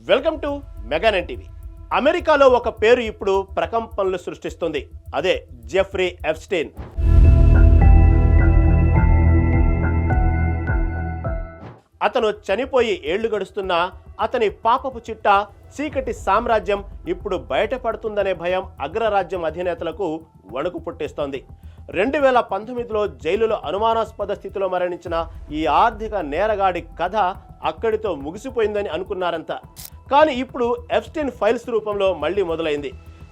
Welcome to మెగానెన్ TV. అమెరికాలో ఒక పేరు ఇప్పుడు ప్రకంపనలు సృష్టిస్తుంది. అదే జెఫ్రీ ఎప్స్టీన్. అతను చనిపోయి ఏళ్లు గడుస్తున్నా అతని పాపపు చిట్ట చీకటి సామ్రాజ్యం ఇప్పుడు బయటపడుతుందనే భయం అగ్రరాజ్యం అధినేతలకు వణుకు పుట్టిస్తోంది. 2019లో జైలులో అనుమానాస్పద స్థితిలో మరణించిన ఈ ఆర్థిక నేరగాడి కథ అక్కడితో ముగిసిపోయిందని అనుకున్నారంతా. కానీ ఇప్పుడు ఎప్స్టీన్ ఫైల్స్ రూపంలో మళ్లీ మొదలైంది.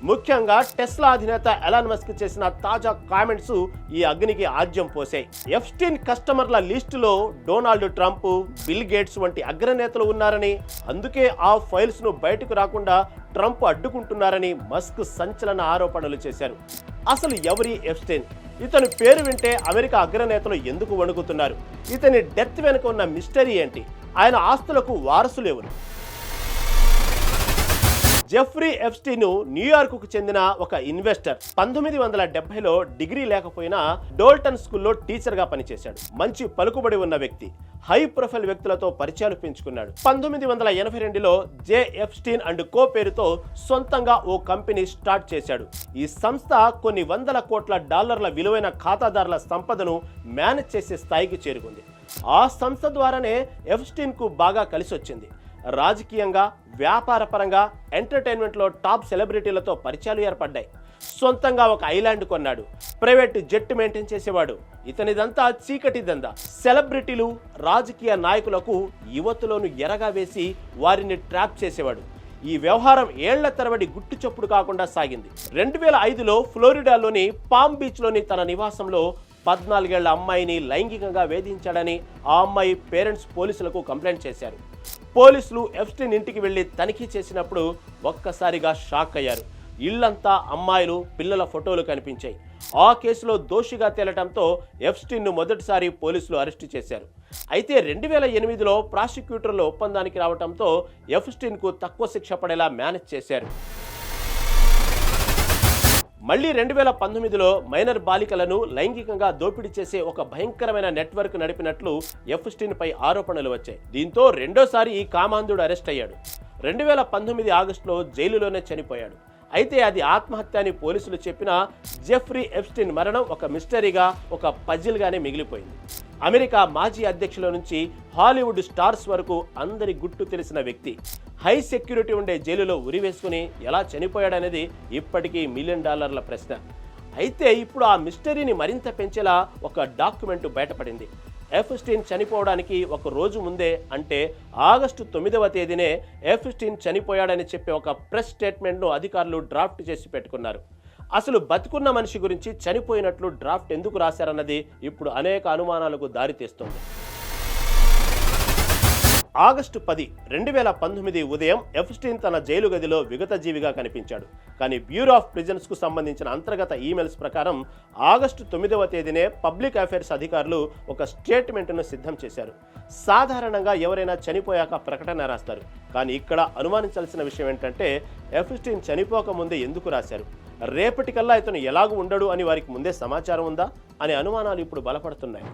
ముఖ్యంగా టెస్లా అధినేత ఎలాన్ మస్క్ చేసిన తాజా కామెంట్స్ ఈ అగ్నికి ఆజ్యం పోసాయి. ఎప్స్టీన్ కస్టమర్ల లిస్టులో డొనాల్డ్ ట్రంప్, బిల్ గేట్స్ వంటి అగ్రనేతలు ఉన్నారని, అందుకే ఆ ఫైల్స్ ను బయటకు రాకుండా ట్రంప్ అడ్డుకుంటున్నారని మస్క్ సంచలన ఆరోపణలు చేశారు. అసలు ఎవరి ఎప్స్టీన్? ఇతని పేరు వింటే అమెరికా అగ్రనేతలు ఎందుకు వణుకుతున్నారు? ఇతని డెత్ వెనుక ఉన్న మిస్టరీ ఏంటి? ఆయన ఆస్తులకు వారసులు ఎవరు? జెఫ్రీ ఎప్స్టీన్ న్యూయార్క్కు చెందిన ఒక ఇన్వెస్టర్. 1970లో డిగ్రీ లేకపోయినా డోల్టన్ స్కూల్లో టీచర్గా పనిచేశాడు. మంచి పలుకుబడి ఉన్న వ్యక్తి. హై ప్రొఫైల్ వ్యక్తులతో పరిచయాలు పెంచుకున్నాడు. 1982లో జే ఎప్స్టీన్ అండ్ కో పేరుతో సొంతంగా ఓ కంపెనీ స్టార్ట్ చేశాడు. ఈ సంస్థ కొన్ని వందల కోట్ల డాలర్ల విలువైన ఖాతాదారుల సంపదను మేనేజ్ చేసే స్థాయికి చేరుకుంది. ఆ సంస్థ ద్వారానే ఎప్స్టీన్ కు బాగా కలిసి వచ్చింది. రాజకీయంగా, వ్యాపార పరంగా, ఎంటర్టైన్మెంట్లో టాప్ సెలబ్రిటీలతో పరిచయాలు ఏర్పడ్డాయి. సొంతంగా ఒక ఐలాండ్ కొన్నాడు. ప్రైవేట్ జెట్ మెయింటైన్ చేసేవాడు. ఇతనిదంతా చీకటి దందా. సెలబ్రిటీలు, రాజకీయ నాయకులకు యువతులను ఎరగా వేసి వారిని ట్రాప్ చేసేవాడు. ఈ వ్యవహారం ఏళ్ల తరబడి గుట్టు చప్పుడు కాకుండా సాగింది. 2005లో ఫ్లోరిడాలోని పామ్ బీచ్లోని తన నివాసంలో 14 ఏళ్ల అమ్మాయిని లైంగికంగా వేధించాడని ఆ అమ్మాయి పేరెంట్స్ పోలీసులకు కంప్లైంట్ చేశారు. పోలీసులు ఎప్స్టీన్ ఇంటికి వెళ్లి తనిఖీ చేసినప్పుడు ఒక్కసారిగా షాక్ అయ్యారు. ఇళ్లంతా అమ్మాయిలు, పిల్లల ఫోటోలు కనిపించాయి. ఆ కేసులో దోషిగా తేలటంతో ఎప్స్టీన్ను మొదటిసారి పోలీసులు అరెస్టు చేశారు. అయితే 2008లో ప్రాసిక్యూటర్ల ఒప్పందానికి రావడంతో ఎప్స్టీన్కు తక్కువ శిక్ష పడేలా మేనేజ్ చేశారు. మళ్లీ 2019లో మైనర్ బాలికలను లైంగికంగా దోపిడీ చేసే ఒక భయంకరమైన నెట్వర్క్ నడిపినట్లు ఎప్స్టీన్ పై ఆరోపణలు వచ్చాయి. దీంతో రెండోసారి ఈ కామాంధుడు అరెస్ట్ అయ్యాడు. 2019 ఆగస్టులో జైలులోనే చనిపోయాడు. అయితే అది ఆత్మహత్య అని పోలీసులు చెప్పినా జెఫ్రీ ఎప్స్టీన్ మరణం ఒక మిస్టరీగా, ఒక పజిల్గానే మిగిలిపోయింది. అమెరికా మాజీ అధ్యక్షుల నుంచి హాలీవుడ్ స్టార్స్ వరకు అందరి గుట్టు తెలిసిన వ్యక్తి. హై సెక్యూరిటీ ఉండే జైలులో ఉరివేసుకుని ఎలా చనిపోయాడనేది ఇప్పటికీ $1 మిలియన్ ప్రశ్న. అయితే ఇప్పుడు ఆ మిస్టరీని మరింత పెంచేలా ఒక డాక్యుమెంట్ బయటపడింది. ఎప్స్టీన్ చనిపోవడానికి ఒక రోజు ముందే, అంటే ఆగస్టు 9వ తేదీనే ఎప్స్టీన్ చనిపోయాడని చెప్పే ఒక ప్రెస్ స్టేట్మెంట్ను అధికారులు డ్రాఫ్ట్ చేసి పెట్టుకున్నారు. అసలు బతుకున్న మనిషి గురించి చనిపోయినట్లు డ్రాఫ్ట్ ఎందుకు రాశారన్నది ఇప్పుడు అనేక అనుమానాలకు దారితీస్తుంది. ఆగస్టు 10, 2019 ఉదయం ఎప్స్టీన్ తన జైలు గదిలో విగతజీవిగా కనిపించాడు. కానీ బ్యూరో ఆఫ్ ప్రిజన్స్ కు సంబంధించిన అంతర్గత ఈమెయిల్స్ ప్రకారం ఆగస్టు 9వ తేదీనే పబ్లిక్ అఫైర్స్ అధికారులు ఒక స్టేట్మెంట్ను సిద్ధం చేశారు. సాధారణంగా ఎవరైనా చనిపోయాక ప్రకటన రాస్తారు. కానీ ఇక్కడ అనుమానించాల్సిన విషయం ఏంటంటే ఎప్స్టీన్ చనిపోక ముందే ఎందుకు రాశారు? రేపటికల్లా ఇతను ఎలాగూ ఉండడు అని వారికి ముందే సమాచారం ఉందా అనే అనుమానాలు ఇప్పుడు బలపడుతున్నాయి.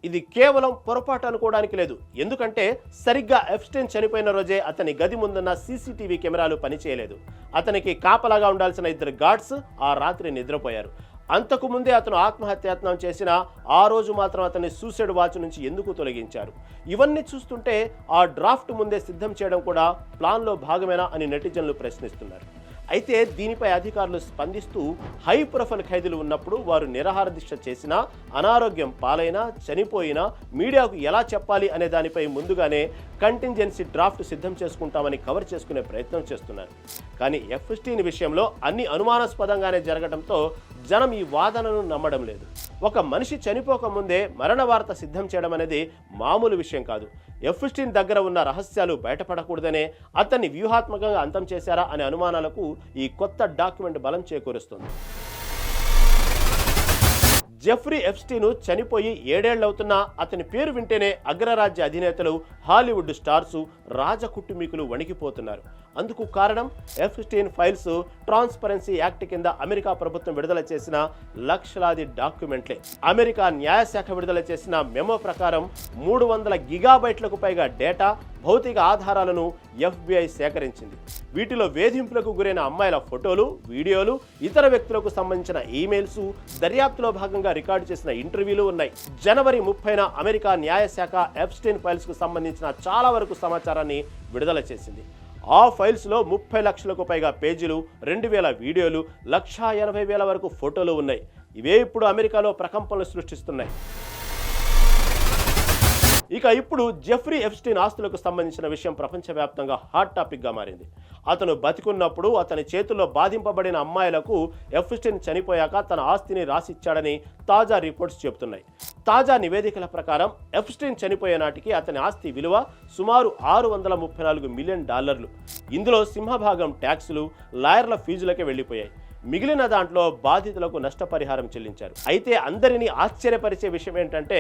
ఇది కేవలం పొరపాటు అనుకోవడానికి లేదు. ఎందుకంటే సరిగ్గా ఎప్స్టీన్ చనిపోయిన రోజే అతని గది ముందున్న సీసీటీవీ కెమెరాలు పనిచేయలేదు. అతనికి కాపలాగా ఉండాల్సిన 2 గార్డ్స్ ఆ రాత్రి నిద్రపోయారు. అంతకు ముందే అతను ఆత్మహత్యాయత్నం చేసిన ఆ రోజు మాత్రం అతన్ని సూసైడ్ వాచ్ నుంచి ఎందుకు తొలగించారు? ఇవన్నీ చూస్తుంటే ఆ డ్రాఫ్ట్ ముందే సిద్ధం చేయడం కూడా ప్లాన్లో భాగమేనా అని నెటిజన్లు ప్రశ్నిస్తున్నారు. అయితే దీనిపై అధికారులు స్పందిస్తూ హై ప్రొఫైల్ ఖైదీలు ఉన్నప్పుడు వారు నిరాహార దీక్ష చేసినా, అనారోగ్యం పాలైనా, చనిపోయినా మీడియాకు ఎలా చెప్పాలి అనే దానిపై ముందుగానే కంటింజెన్సీ డ్రాఫ్ట్ సిద్ధం చేసుకుంటామని కవర్ చేసుకునే ప్రయత్నం చేస్తున్నారు. కానీ ఎప్స్టీన్ విషయంలో అన్ని అనుమానాస్పదంగానే జరగడంతో జనం ఈ వాదనను నమ్మడం లేదు. ఒక మనిషి చనిపోకముందే మరణ వార్త సిద్ధం చేయడం అనేది మామూలు విషయం కాదు. ఎప్స్టీన్ దగ్గర ఉన్న రహస్యాలు బయటపడకూడదనే అతన్ని వ్యూహాత్మకంగా అంతం చేశారా అనే అనుమానాలకు ఈ కొత్త డాక్యుమెంట్ బలం చేకూరుస్తుంది. జెఫ్రీ ఎప్స్టీన్ చనిపోయి 7 ఏళ్లవుతున్నా అతని పేరు వింటేనే అగ్రరాజ్య అధినేతలు, హాలీవుడ్ స్టార్సు, రాజకుటుంబీకులు వణికిపోతున్నారు. అందుకు కారణం ఎప్స్టీన్ ఫైల్స్ ట్రాన్స్పరెన్సీ యాక్ట్ కింద అమెరికా ప్రభుత్వం విడుదల చేసిన లక్షలాది డాక్యుమెంట్లే. అమెరికా న్యాయశాఖ విడుదల చేసిన మెమో ప్రకారం 300 గిగాబైట్లకు పైగా డేటా, భౌతిక ఆధారాలను FBI సేకరించింది. వీటిలో వేధింపులకు గురైన అమ్మాయిల ఫోటోలు, వీడియోలు, ఇతర వ్యక్తులకు సంబంధించిన ఈమెయిల్స్, దర్యాప్తులో భాగంగా రికార్డు చేసిన ఇంటర్వ్యూలు ఉన్నాయి. జనవరి 30న అమెరికా న్యాయశాఖ ఎప్స్టీన్ ఫైల్స్ కు సంబంధించిన చాలా వరకు సమాచారాన్ని విడుదల చేసింది. ఆ ఫైల్స్లో 30 లక్షలకు పైగా పేజీలు, 2000 వీడియోలు, 1,80,000 వరకు ఫోటోలు ఉన్నాయి. ఇవే ఇప్పుడు అమెరికాలో ప్రకంపనలు సృష్టిస్తున్నాయి. ఇక ఇప్పుడు జెఫ్రీ ఎప్స్టీన్ ఆస్తులకు సంబంధించిన విషయం ప్రపంచవ్యాప్తంగా హాట్ టాపిక్గా మారింది. అతను బతికున్నప్పుడు అతని చేతుల్లో బాధింపబడిన అమ్మాయిలకు ఎప్స్టీన్ చనిపోయాక తన ఆస్తిని రాసిచ్చాడని తాజా రిపోర్ట్స్ చెబుతున్నాయి. తాజా నివేదికల ప్రకారం ఎప్స్టీన్ చనిపోయే నాటికి అతని ఆస్తి విలువ సుమారు $634 మిలియన్. ఇందులో సింహభాగం ట్యాక్సులు, లాయర్ల ఫీజులకే వెళ్లిపోయాయి. మిగిలిన దాంట్లో బాధితులకు నష్టపరిహారం చెల్లించారు. అయితే అందరినీ ఆశ్చర్యపరిచే విషయం ఏంటంటే,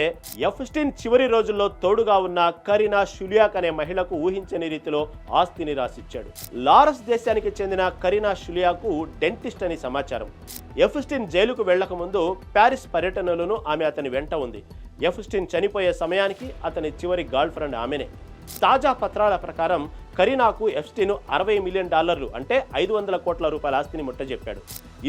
ఎప్స్టీన్ చివరి రోజుల్లో తోడుగా ఉన్న కరీనా షులియాక్ అనే మహిళకు ఊహించని రీతిలో ఆస్తిని రాసిచ్చాడు. లారస్ దేశానికి చెందిన కరీనా షులియాకు డెంటిస్ట్ అని సమాచారం. ఎప్స్టీన్ జైలుకు వెళ్లక ముందు ప్యారిస్ పర్యటనలోనూ ఆమె అతని వెంట ఉంది. ఎప్స్టీన్ చనిపోయే సమయానికి అతని చివరి గర్ల్ ఫ్రెండ్ ఆమెనే. తాజా పత్రాల ప్రకారం కరీనాకు ఎప్స్టీన్ $60 మిలియన్ అంటే 500 కోట్ల రూపాయల ఆస్తిని ముట్టజెప్పాడు.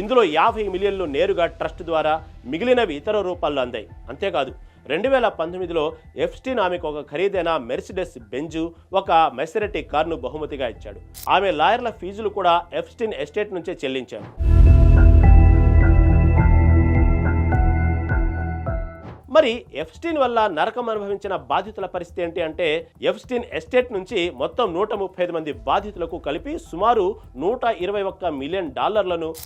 ఇందులో 50 మిలియన్లు నేరుగా ట్రస్ట్ ద్వారా, మిగిలినవి ఇతర రూపాల్లో అందాయి. అంతేకాదు 2019లో ఎప్స్టీన్ ఆమెకు ఒక ఖరీదైన మెర్సిడెస్ బెంజు, ఒక మెసెరటి కార్ను బహుమతిగా ఇచ్చాడు. ఆమె లాయర్ల ఫీజులు కూడా ఎప్స్టీన్ ఎస్టేట్ నుంచే చెల్లించారు. మరి ఎప్స్టీన్ వల్ల నరకం అనుభవించిన బాధితుల పరిస్థితి ఏంటి అంటే, ఎప్స్టీన్ ఎస్టేట్ నుంచి మొత్తం 135 మంది బాధితులకు కలిపి సుమారు $121 మిలియన్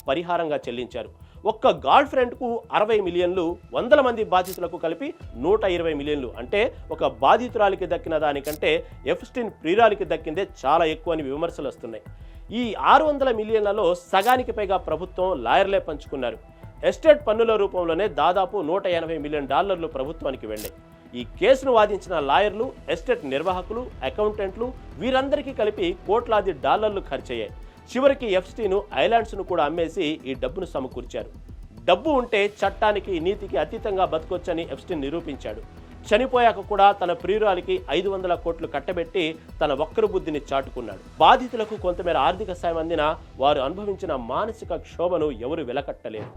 పరిహారంగా చెల్లించారు. ఒక్క గర్ల్ ఫ్రెండ్ కు 60 మిలియన్లు, 100 మంది బాధితులకు కలిపి 120 మిలియన్లు. అంటే ఒక బాధితురాలికి దక్కిన దానికంటే ఎప్స్టీన్ ప్రియురాలికి దక్కిందే చాలా ఎక్కువ అని విమర్శలు వస్తున్నాయి. ఈ 600 మిలియన్లలో సగానికి పైగా ప్రభుత్వం, లాయర్లే పంచుకున్నారు. ఎస్టేట్ పన్నుల రూపంలోనే దాదాపు $180 మిలియన్ ప్రభుత్వానికి వెళ్ళాయి. ఈ కేసును వాదించిన లాయర్లు, ఎస్టేట్ నిర్వాహకులు, అకౌంటెంట్లు వీరందరికీ కలిపి కోట్లాది డాలర్లు ఖర్చయ్యాయి. చివరికి ఎప్స్టీన్ ఐలాండ్స్ను కూడా అమ్మేసి ఈ డబ్బును సమకూర్చారు. డబ్బు ఉంటే చట్టానికి, నీతికి అతీతంగా బతకొచ్చని ఎప్స్టీన్ నిరూపించాడు. చనిపోయాక కూడా తన ప్రియురాలికి 500 కోట్లు కట్టబెట్టి తన వక్ర బుద్ధిని చాటుకున్నాడు. బాధితులకు కొంతమేర ఆర్థిక సాయం అందినా వారు అనుభవించిన మానసిక క్షోభను ఎవరు వెలకట్టలేరు.